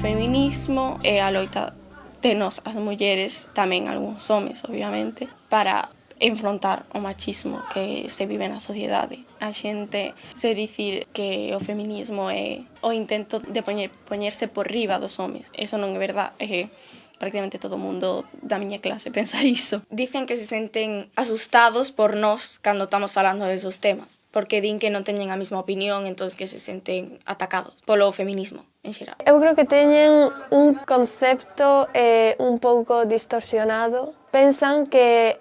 feminismo é a loita de nós, as mulleres, tamén algúns homes, obviamente, para enfrontar o machismo que se vive na sociedade. A xente se dicir que o feminismo é o intento de poñerse por riba dos homes. Eso non é verdad, prácticamente todo o mundo da miña clase pensa iso. Dicen que se senten asustados por nós cando estamos falando desos temas, porque din que non teñen a mesma opinión, entón que se senten atacados polo feminismo en xeral. Eu creo que teñen un concepto un pouco distorsionado. Pensan que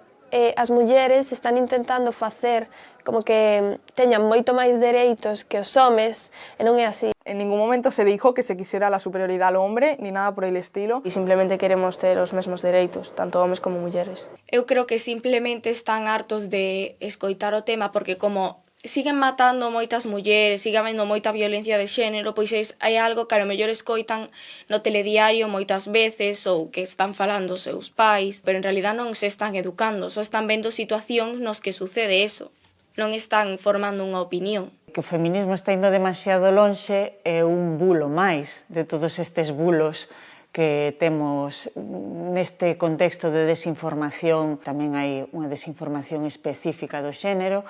as mulleres están intentando facer como que teñan moito máis dereitos que os homes, e non é así. En ningún momento se dijo que se quisiera la superioridad al hombre, ni nada por el estilo. Y simplemente queremos ter os mesmos dereitos, tanto homes como mulleres. Eu creo que simplemente están hartos de escoitar o tema, porque como siguen matando moitas mulleres, sigue habendo moita violencia de xénero, pois hai algo que a lo mellor escoitan no telediario moitas veces ou que están falando os seus pais, pero en realidad non se están educando, só están vendo situacións nos que sucede eso, non están formando unha opinión. Que o feminismo está indo demasiado lonxe é un bulo máis de todos estes bulos que temos neste contexto de desinformación. Tamén hai unha desinformación específica do xénero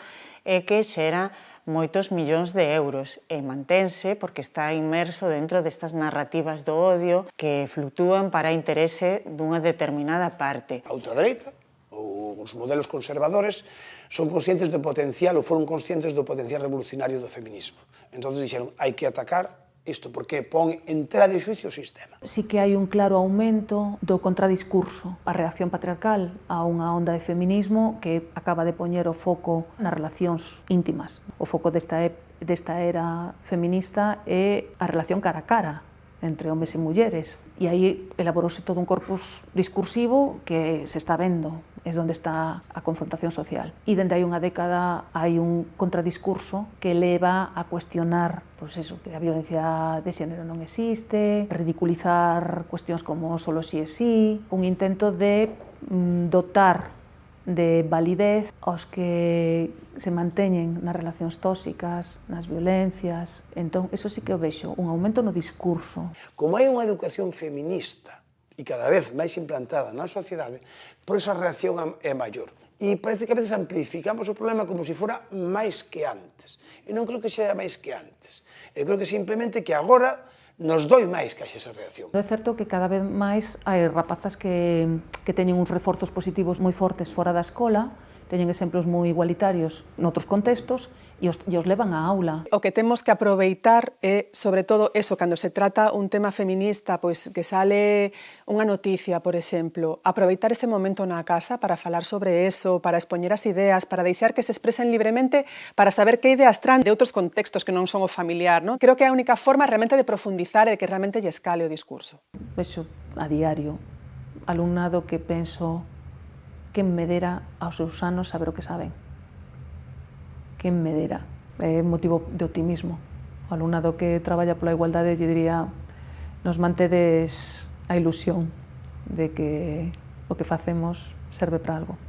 e que xera moitos millóns de euros e mantense porque está inmerso dentro destas narrativas do odio que fluctúan para interese dunha determinada parte. A ultradereita ou os modelos conservadores son conscientes do potencial ou foron conscientes do potencial revolucionario do feminismo. Entón dixeron, hai que atacar isto porque pon en tela de xuicio o sistema. Sí que hai un claro aumento do contradiscurso, a reacción patriarcal a unha onda de feminismo que acaba de poñer o foco nas relacións íntimas. O foco desta era feminista é a relación cara a cara entre homes e mulleres. E aí elaborose todo un corpus discursivo que se está vendo, é onde está a confrontación social. E dende hai unha década hai un contradiscurso que leva a cuestionar que a violencia de xénero non existe, ridiculizar cuestións como solo si é si, un intento de dotar de validez aos que se manteñen nas relacións tóxicas, nas violencias. Entón, eso sí que o vexo, un aumento no discurso. Como hai unha educación feminista e cada vez máis implantada na sociedade, por esa reacción é maior. E parece que a veces amplificamos o problema como se fora máis que antes. E non creo que sea máis que antes. Eu creo que simplemente que agora nos doi máis que esa reacción. É certo que cada vez máis hai rapazas que teñen uns reforzos positivos moi fortes fora da escola, teñen exemplos moi igualitarios noutros contextos e os levan á aula. O que temos que aproveitar é, sobre todo, eso, cando se trata un tema feminista, pois que sale unha noticia, por exemplo, aproveitar ese momento na casa para falar sobre eso, para expoñer as ideas, para deixar que se expresen libremente, para saber que ideas tran de outros contextos que non son o familiar, non? Creo que é a única forma realmente de profundizar e de que realmente lle escale o discurso. Vexo a diario alumnado que penso que me dera aos seus anos saber o que saben. Que me dera. É motivo de optimismo. O alumnado que traballa pola igualdade lle diría nos mantedes a ilusión de que o que facemos serve para algo.